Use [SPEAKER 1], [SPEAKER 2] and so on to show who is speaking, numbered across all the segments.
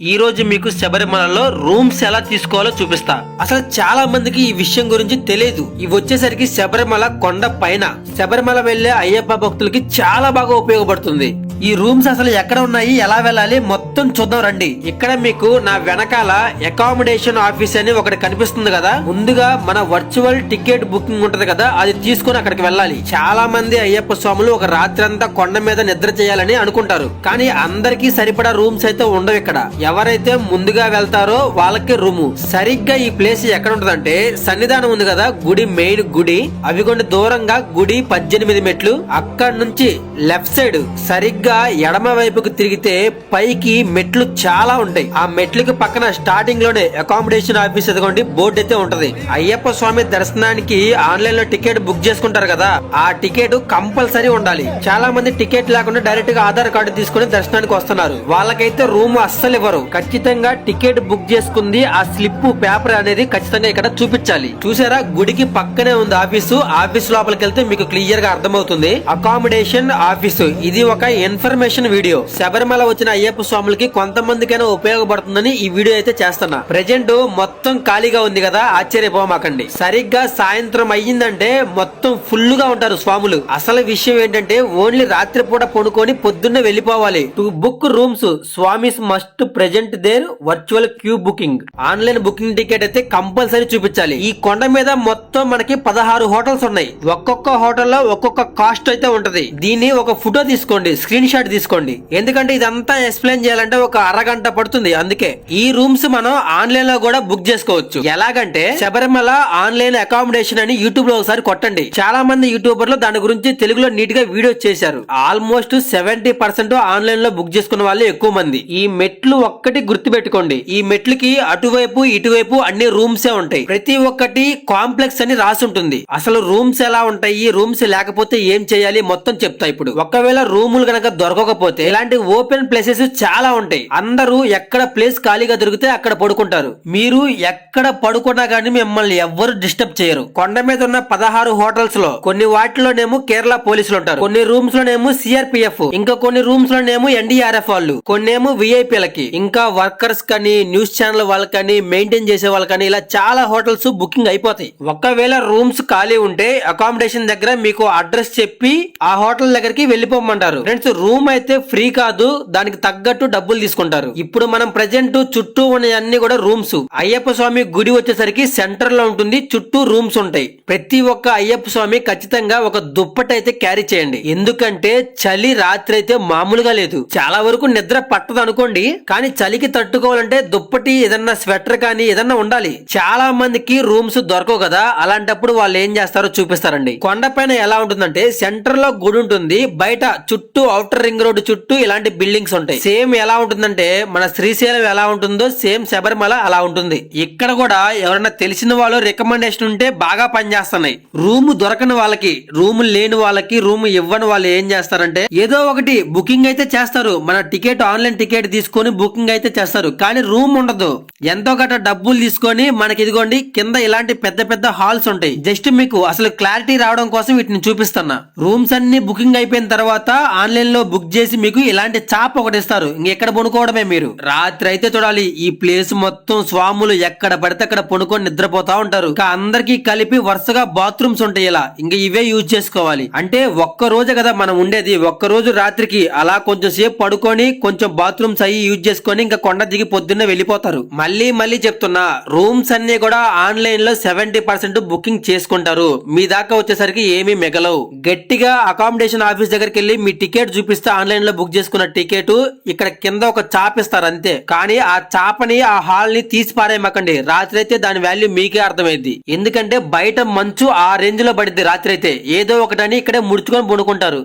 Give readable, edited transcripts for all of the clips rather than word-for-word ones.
[SPEAKER 1] ఈ రోజు మీకు శబరిమలలో రూమ్స్ ఎలా తీసుకోవాలో చూపిస్తా. అసలు చాలా మందికి ఈ విషయం గురించి తెలియదు. ఇవి వచ్చేసరికి శబరిమల కొండ పైన శబరిమల వెళ్లే అయ్యప్ప భక్తులకి చాలా బాగా ఉపయోగపడుతుంది. ఈ రూమ్స్ అసలు ఎక్కడ ఉన్నాయి, ఎలా వెళ్ళాలి మొత్తం చూద్దాం రండి. ఇక్కడ మీకు నా వెనకాల అకామిడేషన్ ఆఫీస్ అని ఒకటి కనిపిస్తుంది కదా. ముందుగా మన వర్చువల్ టికెట్ బుకింగ్ ఉంటది కదా, అది తీసుకుని అక్కడికి వెళ్ళాలి. చాలా మంది అయ్యప్ప స్వాములు ఒక రాత్రి అంతా కొండ మీద నిద్ర చేయాలని అనుకుంటారు, కానీ అందరికీ సరిపడా రూమ్స్ అయితే ఉండవు ఇక్కడ. ఎవరైతే ముందుగా వెళ్తారో వాళ్ళకి రూము. సరిగ్గా ఈ ప్లేస్ ఎక్కడ ఉంటదంటే సన్నిధానం ఉంది కదా, గుడి మెయిన్ గుడి, అవి కొన్ని దూరంగా గుడి 18 మెట్లు. అక్కడ నుంచి లెఫ్ట్ సైడ్ సరిగ్గా ఎడమ వైపుకు తిరిగితే పైకి మెట్లు చాలా ఉంటాయి. ఆ మెట్లకి పక్కన స్టార్టింగ్ లోనే అకామిడేషన్ ఆఫీస్ ఎదుగుండి బోర్డు అయితే ఉంటది. అయ్యప్ప స్వామి దర్శనానికి ఆన్లైన్ లో టికెట్ బుక్ చేసుకుంటారు కదా, ఆ టికెట్ కంపల్సరీ ఉండాలి. చాలా మంది టికెట్ లేకుండా డైరెక్ట్ గా ఆధార్ కార్డు తీసుకుని దర్శనానికి వస్తున్నారు. వాళ్ళకైతే రూమ్ అస్సలు ఇవ్వరు. ఖచ్చితంగా టికెట్ బుక్ చేసుకుంది ఆ స్లిప్ పేపర్ అనేది ఖచ్చితంగా ఇక్కడ చూపించాలి. చూసారా, గుడికి పక్కనే ఉంది ఆఫీసు. ఆఫీస్ లోపలికి వెళ్తే మీకు క్లియర్ గా అర్థమవుతుంది. Accommodation office. ఇది ఒక ఇన్ఫర్మేషన్ వీడియో. శబరిమల వచ్చిన అయ్యప్ప స్వాములకి కొంతమందికైనా ఉపయోగపడుతుందని ఈ వీడియో అయితే చేస్తున్నా. ప్రెజెంట్ మొత్తం ఖాళీగా ఉంది కదా, ఆశ్చర్యపోమాకండి. సరిగ్గా సాయంత్రం అయ్యిందంటే మొత్తం ఫుల్ గా ఉంటారు స్వాములు. అసలు విషయం ఏంటంటే ఓన్లీ రాత్రిపూట పడుకొని పొద్దున్నే వెళ్లిపోవాలి. To book rooms swamis must present their virtual queue booking. Online booking ticket అయితే కంపల్సరీ చూపించాలి. ఈ కొండ మీద మొత్తం మనకి 16 హోటల్స్ ఉన్నాయి. ఒక్కొక్క హోటల్లో ఒక్కొక్క కాస్ట్ అయితే ఉంటది. దీన్ని ఒక ఫోటో తీసుకోండి, స్క్రీన్ షాట్ తీసుకోండి. ఎందుకంటే ఇదంతా ఎక్స్ప్లెయిన్ చేయాలంటే ఒక అరగంట పడుతుంది. అందుకే ఈ రూమ్స్ మనం ఆన్లైన్ లో కూడా బుక్ చేసుకోవచ్చు. ఎలాగంటే శబరిమల ఆన్లైన్ అకామిడేషన్ అని యూట్యూబ్ లో ఒకసారి కొట్టండి. చాలా మంది యూట్యూబర్లు దాని గురించి తెలుగులో నీట్ గా వీడియో చేశారు. ఆల్మోస్ట్ 70% ఆన్లైన్ లో బుక్ చేసుకున్న వాళ్ళు ఎక్కువ మంది. ఈ మెట్లు ఒక్కటి గుర్తు పెట్టుకోండి. ఈ మెట్లకి అటువైపు ఇటువైపు అన్ని రూమ్సే ఉంటాయి. ప్రతి ఒక్కటి కాంప్లెక్స్ అని రాసి ఉంటుంది. అసలు రూమ్స్ ఎలా ఉంటాయి, రూమ్స్ లేకపోతే ఏం చేయాలి మొత్తం చెప్తా ఇప్పుడు. ఒకవేళ రూములు గనక దొరకకపోతే ఇలాంటి ఓపెన్ ప్లేసెస్ చాలా ఉంటాయి. అందరూ ఎక్కడ ప్లేస్ ఖాళీగా దొరికితే అక్కడ పడుకుంటారు. మీరు ఎక్కడ పడుకున్నా గానీ మిమ్మల్ని ఎవ్వరు డిస్టర్బ్ చేయరు. కొండ మీద ఉన్న 16 హోటల్స్ లో కొన్ని వాటిలోనేమో కేరళ పోలీసులు ఉంటారు, కొన్ని రూమ్స్ లోనేమో సిఆర్పిఎఫ్, ఇంకా కొన్ని రూమ్స్ లోనేమో ఎన్డీఆర్ఎఫ్ వాళ్ళు, కొన్నేమో విఐపీలకి, ఇంకా వర్కర్స్ కానీ న్యూస్ ఛానల్ వాళ్ళకని మెయింటైన్ చేసే వాళ్ళకని ఇలా చాలా హోటల్స్ బుకింగ్ అయిపోతాయి. ఒకవేళ రూమ్స్ ఖాళీ ఉంటే అకామిడేషన్ దగ్గర మీకు అడ్రస్ చెప్పి ఆ హోటల్ దగ్గరికి వెళ్లిపోమంటారు. ఫ్రెండ్స్, రూమ్ అయితే ఫ్రీ కాదు, దానికి తగ్గట్టు డబ్బులు తీసుకుంటారు. ఇప్పుడు మనం ప్రెజెంట్ చుట్టూ ఉన్నవన్నీ కూడా రూమ్స్. అయ్యప్ప స్వామి గుడి వచ్చేసరికి సెంటర్ లో ఉంటుంది, చుట్టూ రూమ్స్ ఉంటాయి. ప్రతి ఒక్క అయ్యప్ప స్వామి ఖచ్చితంగా ఒక దుప్పటి అయితే క్యారీ చేయండి. ఎందుకంటే చలి రాత్రి అయితే మామూలుగా లేదు. చాలా వరకు నిద్ర పట్టదు అనుకోండి, కానీ చలికి తట్టుకోవాలంటే దుప్పటి ఏదన్నా స్వెటర్ కానీ ఏదన్నా ఉండాలి. చాలా మందికి రూమ్స్ దొరకవు కదా, అలాంటప్పుడు వాళ్ళు ఏం చేస్తారో చూపిస్తారండి. కొండపైన ఎలా ఉంటుందంటే సెంటర్ లో గుడి ఉంటుంది, బయట చుట్టూ ఔటర్ రింగ్ రోడ్ చుట్టూ ఇలాంటి బిల్డింగ్స్ ఉంటాయి. సేమ్ ఎలా ఉంటుందంటే మన శ్రీశైలం ఎలా ఉంటుందో సేమ్ శబరిమల అలా ఉంటుంది. ఇక్కడ కూడా ఎవరైనా తెలిసిన వాళ్ళు రికమెండేషన్ ఉంటే బాగా పనిచేస్తున్నాయి. రూమ్ దొరకని వాళ్ళకి, రూమ్ లేని వాళ్ళకి, రూమ్ ఇవ్వని వాళ్ళు ఏం చేస్తారంటే ఏదో ఒకటి బుకింగ్ అయితే చేస్తారు. మన టికెట్ ఆన్లైన్ టికెట్ తీసుకొని బుకింగ్ అయితే చేస్తారు, కానీ రూమ్ ఉండదు. ఎంతో గట్ట డబ్బులు తీసుకొని మనకి ఇదిగోండి కింద ఇలాంటి పెద్ద పెద్ద హాల్స్ ఉంటాయి. జస్ట్ మీకు అసలు క్లారిటీ రావడం కోసం వీటిని చూపిస్తున్నా. రూమ్స్ అన్ని బుకింగ్ అయిపోయిన తర్వాత ఆన్లైన్ లో బుక్ చేసి మీకు ఇలాంటి చాప్ ఒకటి ఇస్తారు. ఇంకెక్కడ పడుకోవడమే మీరు. రాత్రి అయితే చూడాలి, ఈ ప్లేస్ మొత్తం స్వాములు ఎక్కడ పడితే అక్కడ పడుకొని నిద్రపోతా ఉంటారు. ఇంకా అందరికి కలిపి వరుసగా బాత్రూమ్స్ ఉంటాయి. ఇలా ఇంకా ఇవే యూజ్ చేసుకోవాలి. అంటే ఒక్క రోజే కదా మనం ఉండేది, ఒక్క రోజు రాత్రికి అలా కొంచెం సేపు పడుకొని కొంచెం బాత్రూమ్స్ అయ్యి యూజ్ చేసుకొని ఇంకా కొండ దిగి పొద్దున్నే వెళ్ళిపోతారు. మళ్ళీ చెప్తున్నా, రూమ్స్ అన్ని కూడా ఆన్లైన్ లో 70% బుకింగ్ చేసుకుంటారు. మీ దాకా వచ్చేసరికి ఏమీ మిగలవు. గట్టిగా అకామిడేషన్ ఆఫీస్ దగ్గరికి వెళ్ళి మీ టికెట్ చూపిస్తే ఆన్లైన్ లో బుక్ చేసుకున్న టికెట్ ఇక్కడ కింద ఒక చాప్ ఇస్తారు అంతే. కానీ ఆ చాపని ఆ హాల్ ని తీసి పారేయమాకండి. రాత్రి అయితే దాని వాల్యూ మీకే అర్థమైంది. ఎందుకంటే బయట మంచు ఆ రేంజ్ లో పడింది. రాత్రి అయితే ఏదో ఒకటని ఇక్కడే ముడుచుకొని పడుకుంటారు.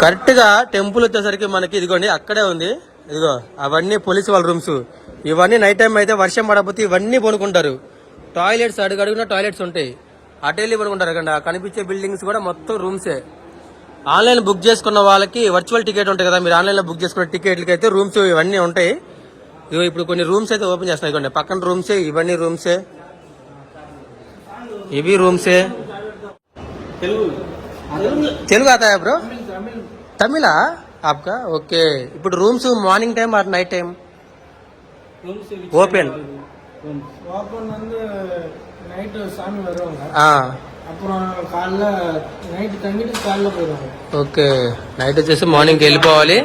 [SPEAKER 1] కరెక్ట్ గా టెంపుల్ వచ్చేసరికి మనకి ఇదిగోండి అక్కడే ఉంది. ఇదిగో అవన్నీ పోలీసు వాళ్ళ రూమ్స్. ఇవన్నీ నైట్ టైం అయితే వర్షం పడకపోతే ఇవన్నీ పడుకుంటారు. టాయిలెట్స్ అడుగడుగున టాయిలెట్స్ ఉంటాయి. అటెళ్ళి పడుకుంటారు. కదా కనిపించే బిల్డింగ్స్ కూడా మొత్తం రూమ్సే. ఆన్లైన్ బుక్ చేసుకున్న వాళ్ళకి వర్చువల్ టికెట్ ఉంటాయి కదా, మీరు ఆన్లైన్ లో బుక్ చేసుకున్న టికెట్లకి అయితే రూమ్స్ ఇవన్నీ ఉంటాయి. ఇప్పుడు కొన్ని రూమ్స్ అయితే ఓపెన్ చేస్తున్నాయి. ఇదిగోండి పక్కన రూమ్సే, ఇవన్నీ రూమ్సే, ఇవి రూమ్సే. తెలుగు ఆతాయా బ్రో? తమిళ आपका ఓకే ఇప్పుడు rooms morning time or night time open
[SPEAKER 2] open வந்து நைட்டு சாமி வருவாங்க.
[SPEAKER 1] ఆ
[SPEAKER 2] அப்புறம் காலைல நைட்டு தங்கிட்டு காலைல போயிடுவாங்க.
[SPEAKER 1] ఓకే నైట్ వచ్చేసి మార్నింగ్ వెళ్ళిపోవాలి.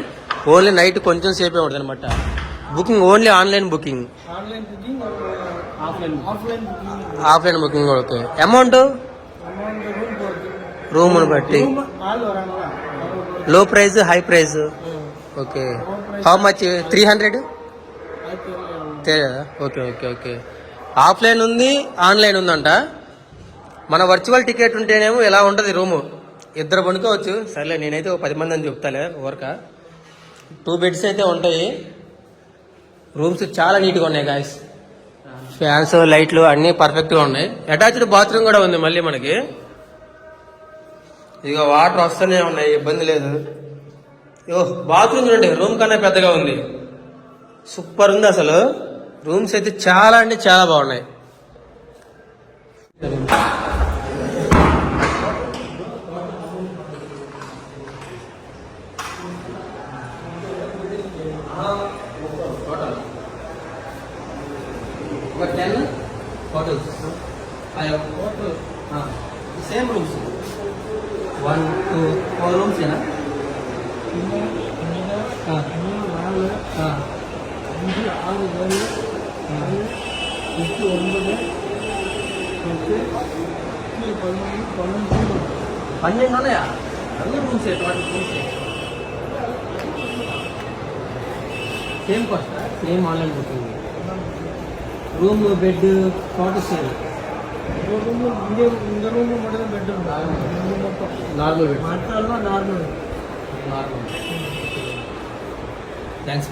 [SPEAKER 1] ఓన్లీ నైట్ కొంచెం సేపే ఉంటుంది అనమాట. Booking only online booking,
[SPEAKER 2] online booking, offline booking.
[SPEAKER 1] Offline booking okay. Amount
[SPEAKER 2] amount room పోతుంది.
[SPEAKER 1] రూమ్ను బట్టి
[SPEAKER 2] వాళ్ళు వరాங்களா
[SPEAKER 1] లో price high price okay. How much 300 okay okay okay. Offline ఉంది ఆన్లైన్ ఉందంట. మన వర్చువల్ టికెట్ ఉంటేనేమో ఎలా ఉంటుంది రూము, ఇద్దరు పడుకోవచ్చు. సర్లే నేనైతే ఒక 10 మంది అని చెప్తాలే ఓరక. 2 బెడ్స్ అయితే ఉంటాయి. రూమ్స్ చాలా నీట్గా ఉన్నాయి గాయస్. ఫ్యాన్స్ లైట్లు అన్నీ పర్ఫెక్ట్గా ఉన్నాయి. అటాచ్డ్ బాత్రూమ్ కూడా ఉంది మళ్ళీ మనకి. ఇక వాటర్ వస్తూనే ఉన్నాయి, ఇబ్బంది లేదు. బాత్రూమ్ చూడండి, రూమ్ కన్నా పెద్దగా ఉంది. సూపర్ ఉంది అసలు. రూమ్స్ అయితే చాలా అంటే చాలా బాగున్నాయి. సేమ్ రూమ్స్ 1 2 4 రూమ్స్ ఏనా? పన్నెండు ఉన్నాయా? అన్ని rooms same cost, same online booking. Room bed cot same.
[SPEAKER 2] இந்த ரூம் மட்டும் தான் பெட்
[SPEAKER 1] నార్మల్ బెడ్,
[SPEAKER 2] மற்றெல்லாம் நார்மல்.
[SPEAKER 1] థ్యాంక్స్,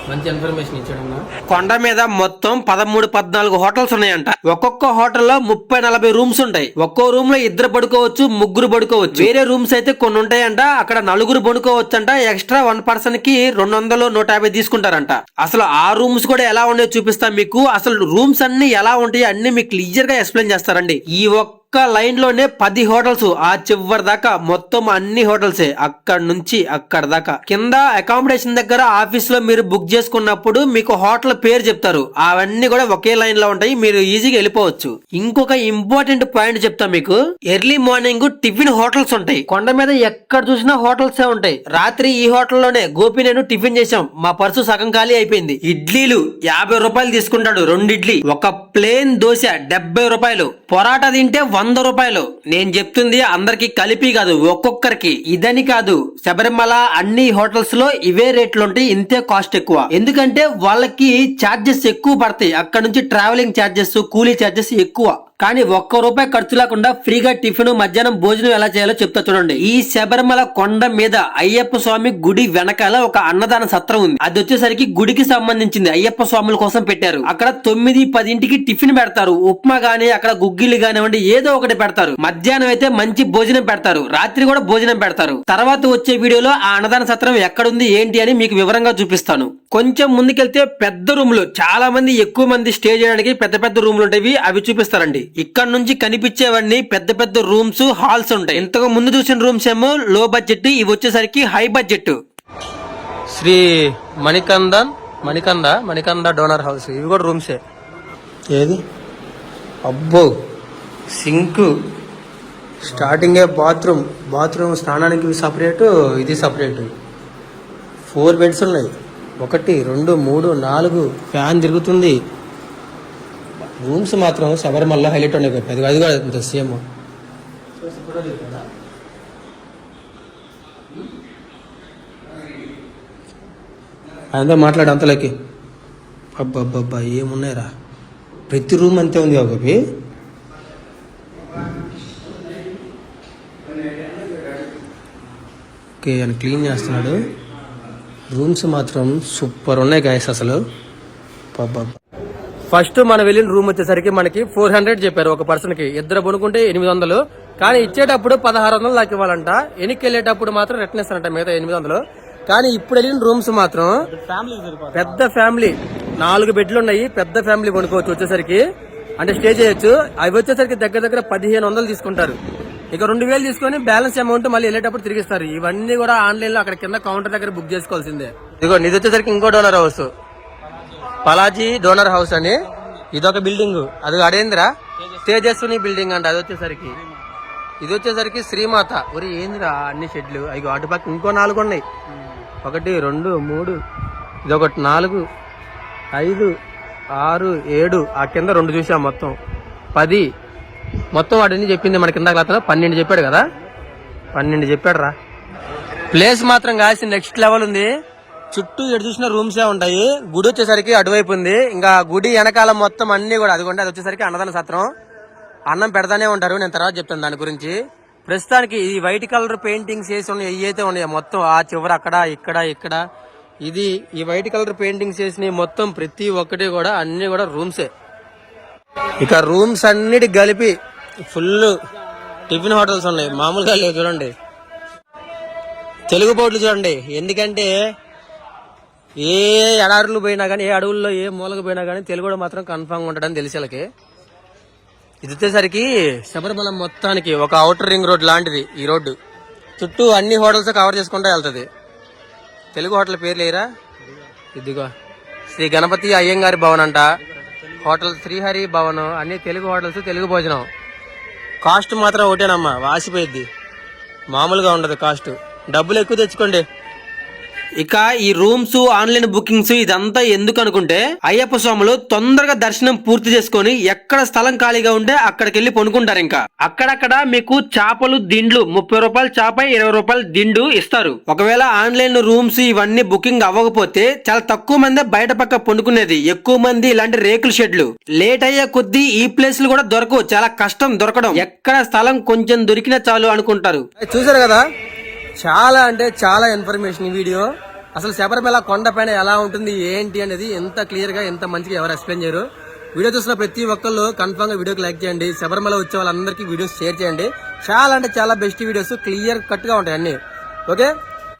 [SPEAKER 1] మంచి ఇన్ఫర్మేషన్ ఇచ్చాడన్నా. కొండ మీద మొత్తం 13-14 హోటల్స్ ఉన్నాయంట. ఒక్కొక్క హోటల్లో 30-40 రూమ్స్ ఉంటాయి. ఒక్కో రూమ్ లో ఇద్దరు పడుకోవచ్చు, ముగ్గురు పడుకోవచ్చు. వేరే రూమ్స్ అయితే కొన్ని ఉంటాయంట, అక్కడ నలుగురు పడుకోవచ్చు అంట. ఎక్స్ట్రా 1 పర్సన్ కి 200-150 తీసుకుంటారంట. అసలు ఆ రూమ్స్ కూడా ఎలా ఉన్నాయో చూపిస్తా మీకు. అసలు రూమ్స్ అన్ని ఎలా ఉంటాయి అన్ని మీకు క్లియర్ గా ఎక్స్ప్లెయిన్ చేస్తారండి. ఈ ఒక్క లైన్ లోనే 10 హోటల్స్, ఆ చివరి దాకా మొత్తం అన్ని హోటల్సే. అక్కడ నుంచి అక్కడ దాకా కింద అకామిడేషన్ దగ్గర ఆఫీస్ లో మీరు బుక్ చేసుకున్నప్పుడు మీకు హోటల్ పేరు చెప్తారు. అవన్నీ కూడా ఒకే లైన్ లో ఉంటాయి, మీరు ఈజీగా వెళ్ళిపోవచ్చు. ఇంకొక ఇంపార్టెంట్ పాయింట్ చెప్తా మీకు. ఎర్లీ మార్నింగ్ టిఫిన్ హోటల్స్ ఉంటాయి. కొండ మీద ఎక్కడ చూసినా హోటల్స్ ఉంటాయి. రాత్రి ఈ హోటల్లోనే గోపి నేను టిఫిన్ చేసాం. మా పర్సు సగం ఖాళీ అయిపోయింది. ఇడ్లీలు 50 రూపాయలు తీసుకుంటాడు 2 ఇడ్లీ. ఒక ప్లేన్ దోశ 70 రూపాయలు. పొరాటా తింటే 100 రూపాయలు. నేను చెప్తుంది అందరికి కలిపి కాదు, ఒక్కొక్కరికి. ఇదని కాదు, శబరిమల అన్ని హోటల్స్ లో ఇవే రేట్లు ఉంటాయి. ఇంతే కాస్ట్ ఎక్కువ. ఎందుకంటే వాళ్ళకి ఛార్జెస్ ఎక్కువ పడతాయి. అక్కడ నుంచి ట్రావెలింగ్ ఛార్జెస్, కూలీ ఛార్జెస్ ఎక్కువ. కానీ ₹1 ఖర్చు లేకుండా ఫ్రీగా టిఫిన్, మధ్యాహ్నం భోజనం ఎలా చేయాలో చెప్తా చూడండి. ఈ శబరిమల కొండ మీద అయ్యప్ప స్వామి గుడి వెనకాల ఒక అన్నదాన సత్రం ఉంది. అది వచ్చేసరికి గుడికి సంబంధించింది, అయ్యప్ప స్వాముల కోసం పెట్టారు. అక్కడ 9-10 టిఫిన్ పెడతారు. ఉప్మా గానీ, అక్కడ గుగ్గిలు కానివ్వండి, ఏదో ఒకటి పెడతారు. మధ్యాహ్నం అయితే మంచి భోజనం పెడతారు. రాత్రి కూడా భోజనం పెడతారు. తర్వాత వచ్చే వీడియోలో ఆ అన్నదాన సత్రం ఎక్కడుంది ఏంటి అని మీకు వివరంగా చూపిస్తాను. కొంచెం ముందుకెళ్తే పెద్ద రూములు, చాలా మంది ఎక్కువ మంది స్టే చేయడానికి పెద్ద పెద్ద రూములు ఉంటాయి, అవి చూపిస్తారండి. ఇక్కడ నుంచి కనిపించేవన్నీ పెద్ద పెద్ద రూమ్స్, హాల్స్ ఉంటాయి. ఇంతకు ముందు చూసిన రూమ్స్ ఏమో లో బడ్జెట్, ఇవి వచ్చేసరికి high budget. Shri Manikanda donor house, ఇవి కూడా రూమ్సే. ఏది అబ్బో, సింక్, స్టార్టింగే బాత్రూమ్ స్నానానికి సపరేట్, ఇది సపరేట్. 4 బెడ్స్ ఉన్నాయి. 1 2 3 4 ఫ్యాన్ తిరుగుతుంది. రూమ్స్ మాత్రం శబరిమల హైలైట్ ఉన్నాయి. అది కూడా సేమ్. అంతా మాట్లాడు అంతలోకి. అబ్బబ్బబ్బా ఏమున్నాయిరా, ప్రతి రూమ్ అంతే ఉంది. ఒకటి ఓకే అని క్లీన్ చేస్తున్నాడు. రూమ్స్ మాత్రం సూపర్ ఉన్నాయి గాయస్ అసలు. ఫస్ట్ మనం వెళ్ళిన రూమ్ వచ్చేసరికి మనకి 400 చెప్పారు ఒక పర్సన్ కి. ఇద్దరు పడుకుంటే 800. కానీ ఇచ్చేటప్పుడు 1600 దాకా ఇవ్వాలంట. వెనక్కి వెళ్ళేటప్పుడు మాత్రం రిటర్న్ ఇస్తారంట మిగతా 800. కానీ ఇప్పుడు వెళ్ళిన రూమ్స్ మాత్రం పెద్ద ఫ్యామిలీ, 4 బెడ్లు ఉన్నాయి. పెద్ద ఫ్యామిలీ కొనుక్కోవచ్చు వచ్చేసరికి, అంటే స్టే చేయొచ్చు. అవి వచ్చేసరికి దగ్గర 1500 తీసుకుంటారు. ఇక 2000 తీసుకొని బ్యాలెన్స్ అమౌంట్ మళ్ళీ వెళ్ళేటప్పుడు తిరిగిస్తారు. ఇవన్నీ కూడా ఆన్లైన్ లో అక్కడ కింద కౌంటర్ దగ్గర బుక్ చేసుకోవాల్సిందే. ఇదిగో ఇది వచ్చేసరికి ఇంకో డోనర్ హౌస్, పలాజీ డోనర్ హౌస్ అని. ఇదొక బిల్డింగ్, అది అడేంద్రా తేజస్విని బిల్డింగ్ అంట. అది వచ్చేసరికి ఇది వచ్చేసరికి శ్రీమాత. ఒరి ఏందిరా అన్ని షెడ్లు. అయ్యో అటుపక్క ఇంకో 4 ఉన్నాయి. 1 2 3 ఇదొకటి 4 5 6 7 ఆ కింద 2 చూసాం, మొత్తం 10. మొత్తం వాటిని చెప్పింది మన కింద క్లాస్ 12 చెప్పాడు కదా, 12 చెప్పాడు రా. ప్లేస్ మాత్రం కాసి నెక్స్ట్ లెవెల్ ఉంది. చుట్టూ ఎటు చూసిన రూమ్సే ఉంటాయి. గుడి వచ్చేసరికి అటువైపు ఉంది. ఇంకా గుడి వెనకాల మొత్తం అన్ని కూడా అదిగోండి. అది వచ్చేసరికి అన్నదాన సత్రం, అన్నం పెడతానే ఉంటారు. నేను తర్వాత చెప్తాను దాని గురించి. ప్రస్తుతానికి ఈ వైట్ కలర్ పెయింటింగ్స్ వేసి ఉన్నాయి, ఏవైతే ఉన్నాయో మొత్తం ఆ చివర అక్కడ ఇక్కడ ఇది ఈ వైట్ కలర్ పెయింటింగ్స్ వేసినవి మొత్తం ప్రతి ఒక్కటి కూడా అన్ని కూడా రూమ్సే. ఇక రూమ్స్ అన్నిటి కలిపి ఫుల్ టిఫిన్ హోటల్స్ ఉన్నాయి, మామూలుగా లేవు. చూడండి తెలుగు బోర్డులు చూడండి. ఎందుకంటే ఏ ఎడారులు పోయినా కానీ, ఏ అడవుల్లో ఏ మూలకు పోయినా కానీ తెలుగు మాత్రం కన్ఫామ్ ఉంటాడని తెలిసి వాళ్ళకి. ఇది వచ్చేసరికి శబరిమల మొత్తానికి ఒక ఔటర్ రింగ్ రోడ్ లాంటిది ఈ రోడ్డు. చుట్టూ అన్ని హోటల్స్ కవర్ చేసుకుంటూ వెళ్తుంది. తెలుగు హోటల్ పేరు లేరా? ఇదిగో శ్రీ గణపతి అయ్యంగారి భవన్ అంట, హోటల్ శ్రీహరి భవన్, అన్ని తెలుగు హోటల్స్, తెలుగు భోజనం. కాస్ట్ మాత్రం ఒకటేనమ్మా, వాసిపోయిద్ది, మామూలుగా ఉండదు కాస్ట్. డబ్బులు ఎక్కువ తెచ్చుకోండి. ఇక ఈ రూమ్స్, ఆన్లైన్ బుకింగ్స్ ఇదంతా ఎందుకు అనుకుంటే, అయ్యప్ప స్వాములు తొందరగా దర్శనం పూర్తి చేసుకొని ఎక్కడ స్థలం ఖాళీగా ఉంటే అక్కడికి వెళ్ళి పనుకుంటారు. ఇంకా అక్కడక్కడ మీకు చేపలు దిండ్లు 30 రూపాయలు చేప, 20 రూపాయలు దిండు ఇస్తారు. ఒకవేళ ఆన్లైన్ రూమ్స్ ఇవన్నీ బుకింగ్ అవ్వకపోతే చాలా తక్కువ మంది బయట పక్క పండుకునేది, ఎక్కువ మంది ఇలాంటి రేకుల షెడ్లు. లేట్ అయ్యే కొద్దీ ఈ ప్లేస్లు కూడా దొరకవు, చాలా కష్టం దొరకడం. ఎక్కడ స్థలం కొంచెం దొరికినా చాలు అనుకుంటారు. చూసారు కదా, చాలా అంటే చాలా ఇన్ఫర్మేషన్ ఈ వీడియో. అసలు శబరిమల కొండ పైన ఎలా ఉంటుంది ఏంటి అనేది ఎంత క్లియర్ గా ఎంత మంచిగా ఎవరు ఎక్స్ప్లెయిన్ చేయరు. వీడియో చూసిన ప్రతి ఒక్కళ్ళు కన్ఫర్మ్ గా వీడియోకి లైక్ చేయండి. శబరిమల వచ్చే వాళ్ళందరికీ వీడియోస్ షేర్ చేయండి. చాలా అంటే చాలా బెస్ట్ వీడియోస్, క్లియర్ కట్ గా ఉంటాయి అన్ని. ఓకే.